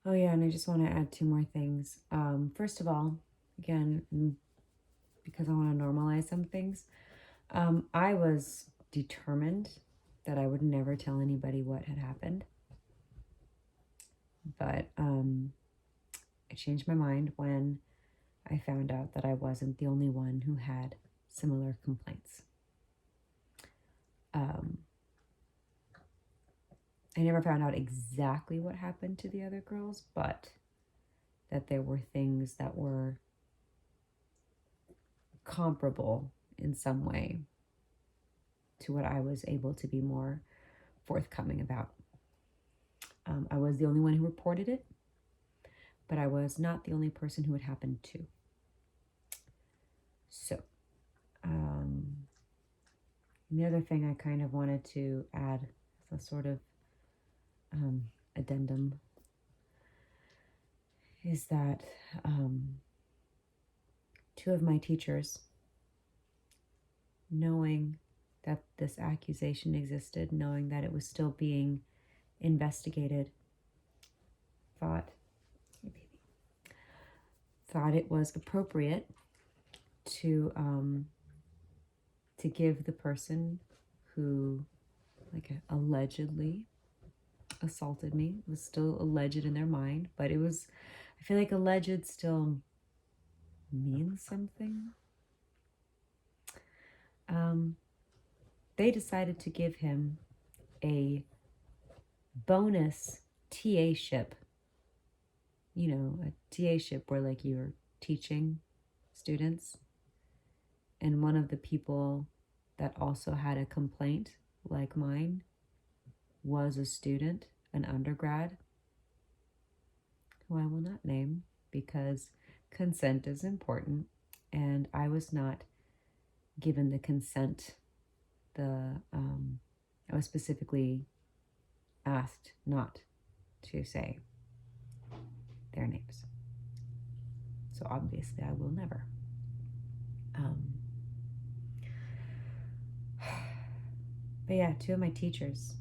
Oh, yeah, and I just want to add two more things. First of all, again, because I want to normalize some things, I was determined that I would never tell anybody what had happened, but I changed my mind when I found out that I wasn't the only one who had similar complaints. Um, I never found out exactly what happened to the other girls, but that there were things that were comparable in some way to what I was able to be more forthcoming about. I was the only one who reported it, but I was not the only person who it happened to. So, the other thing I kind of wanted to add as a sort of addendum is that two of my teachers, knowing that this accusation existed, knowing that it was still being investigated, thought it was appropriate to give the person who allegedly assaulted me. It was still alleged in their mind, but it was, I feel like alleged still means something. They decided to give him a bonus TA-ship. You know, a TA-ship where like you're teaching students, and one of the people that also had a complaint like mine was a student, an undergrad, who I will not name because consent is important, and I was not given the consent. I was specifically asked not to say their names, so obviously I will never. But yeah, two of my teachers,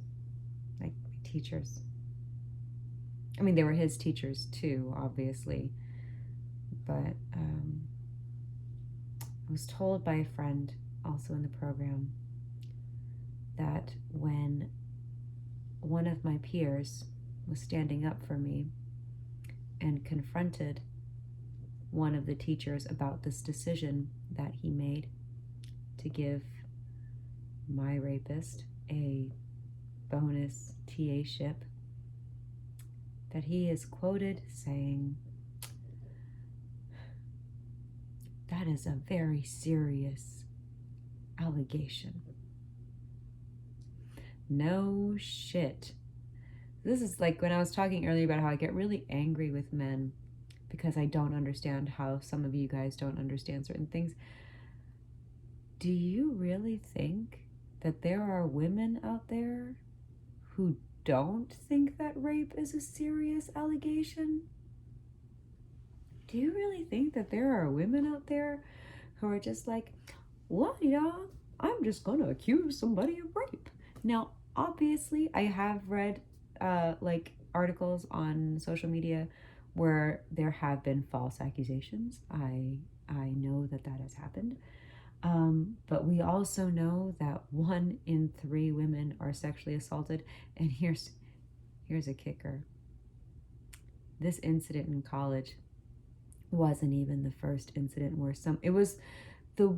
like my teachers, I mean, they were his teachers too, obviously, but I was told by a friend also in the program that when one of my peers was standing up for me and confronted one of the teachers about this decision that he made to give my rapist a bonus TA-ship, that he is quoted saying, "That is a very serious allegation." No shit. This is like when I was talking earlier about how I get really angry with men because I don't understand how some of you guys don't understand certain things. Do you really think that there are women out there who don't think that rape is a serious allegation? Do you really think that there are women out there who are just like, well, yeah, I'm just gonna accuse somebody of rape? Now, obviously, I have read articles on social media where there have been false accusations. I know that that has happened. But we also know that 1 in 3 women are sexually assaulted. And here's a kicker. This incident in college wasn't even the first incident where it was the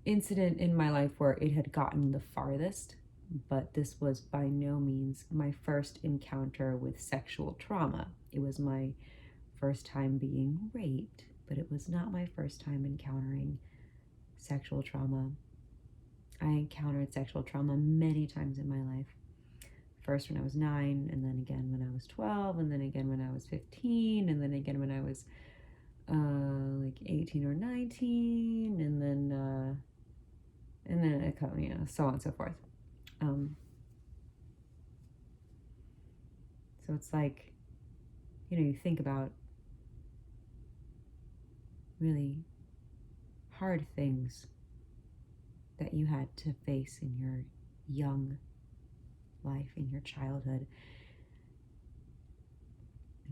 incident in my life where it had gotten the farthest, but this was by no means my first encounter with sexual trauma. It was my first time being raped, but it was not my first time encountering sexual trauma. I encountered sexual trauma many times in my life. First when I was 9, and then again when I was 12, and then again when I was 15, and then again when I was 18 or 19, and then so on and so forth. So it's like, you think about really hard things that you had to face in your young life, in your childhood.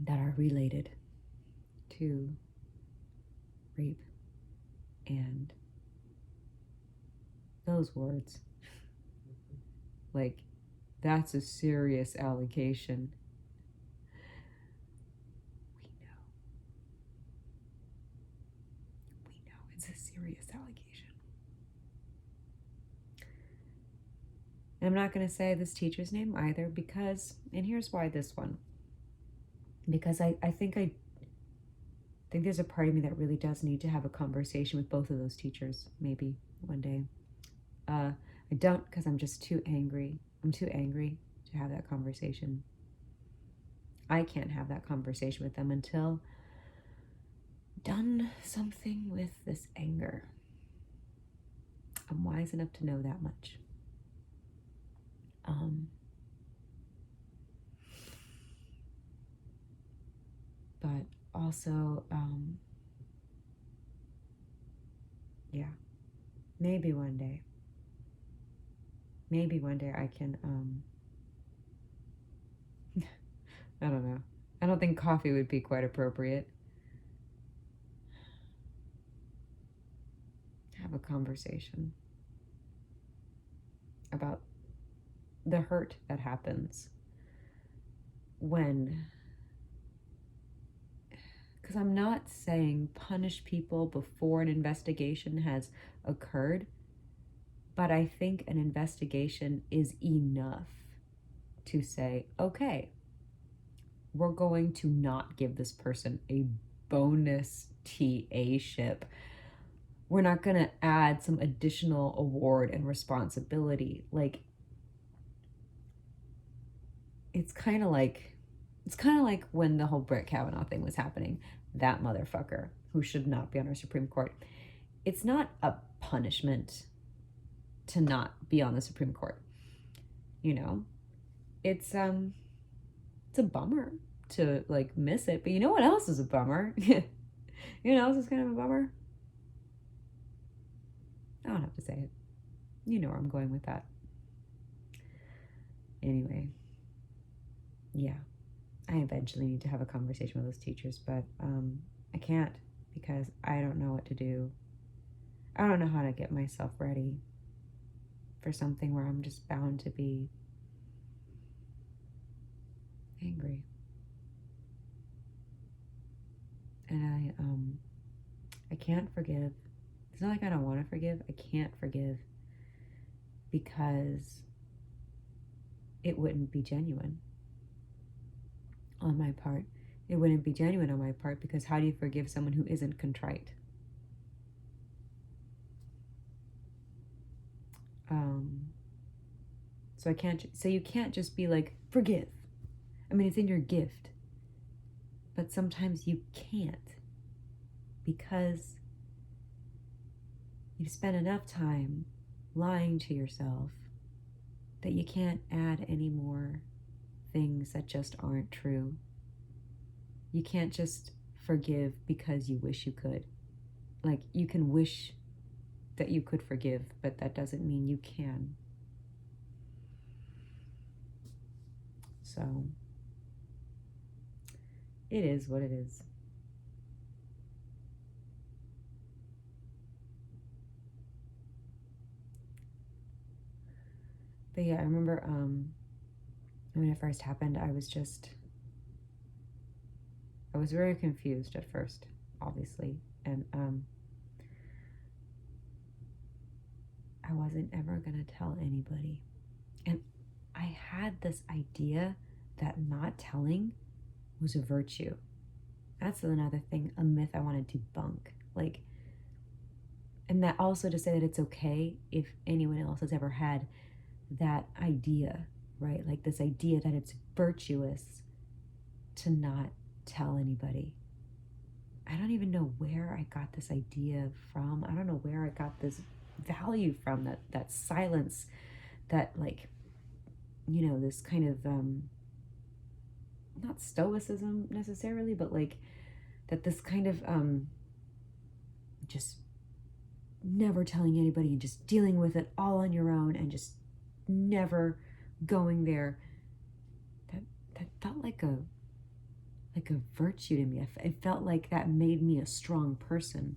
that are related to rape and those words. Like, that's a serious allegation. We know it's a serious allegation. And I'm not going to say this teacher's name either because, and here's why this one. Because I think there's a part of me that really does need to have a conversation with both of those teachers, maybe one day. I don't, because I'm just too angry. I'm too angry to have that conversation. I can't have that conversation with them until I've done something with this anger. I'm wise enough to know that much. But also, yeah, maybe one day I can, I don't know. I don't think coffee would be quite appropriate. Have a conversation about the hurt that happens when, because I'm not saying punish people before an investigation has occurred, but I think an investigation is enough to say, okay, we're going to not give this person a bonus TA-ship. We're not going to add some additional award and responsibility. Like, it's kind of like when the whole Brett Kavanaugh thing was happening. That motherfucker who should not be on our Supreme Court. It's not a punishment to not be on the Supreme Court. You know, it's a bummer to like miss it. But you know what else is a bummer? You know what else is kind of a bummer? I don't have to say it. You know where I'm going with that. Anyway, yeah, I eventually need to have a conversation with those teachers, but I can't because I don't know what to do. I don't know how to get myself ready for something where I'm just bound to be angry. And I can't forgive. It's not like I don't want to forgive. I can't forgive because it wouldn't be genuine on my part. It wouldn't be genuine on my part because how do you forgive someone who isn't contrite? So you can't just be like, forgive. I mean, it's in your gift. But sometimes you can't because you've spent enough time lying to yourself that you can't add any more things that just aren't true. You can't just forgive because you wish you could. Like, you can wish that you could forgive, but that doesn't mean you can. So, it is what it is. But yeah, I remember when it first happened, I was very confused at first, obviously. And I wasn't ever going to tell anybody. And I had this idea that not telling was a virtue. That's another thing, a myth I want to debunk. Like, and that also to say that it's okay if anyone else has ever had that idea, right? Like this idea that it's virtuous to not tell anybody. I don't even know where I got this idea from. I don't know where I got this value from, that silence, that like, you know, this kind of not stoicism necessarily, but like that this kind of just never telling anybody and just dealing with it all on your own and just never going there, that felt like like a virtue to me. It felt like that made me a strong person.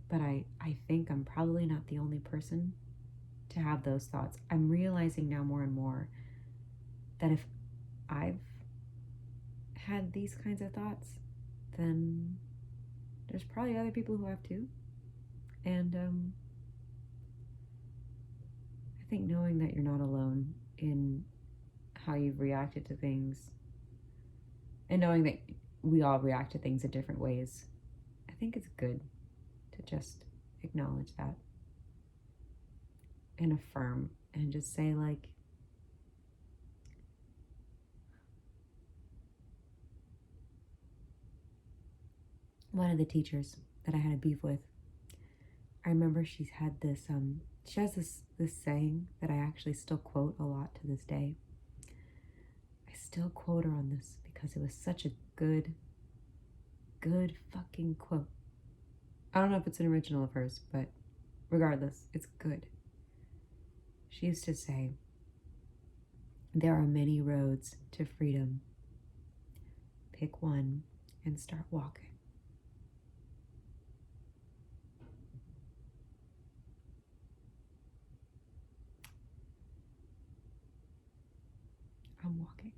But I think I'm probably not the only person to have those thoughts. I'm realizing now more and more that if I've had these kinds of thoughts, then there's probably other people who have too. And I think knowing that you're not alone in how you've reacted to things, and knowing that we all react to things in different ways, I think it's good to just acknowledge that and affirm and just say, like, one of the teachers that I had a beef with, I remember she had this she has this saying that I actually still quote a lot to this day. I still quote her on this because it was such a good fucking quote. I don't know if it's an original of hers, but regardless, it's good. She used to say, "There are many roads to freedom. Pick one and start walking." I'm walking.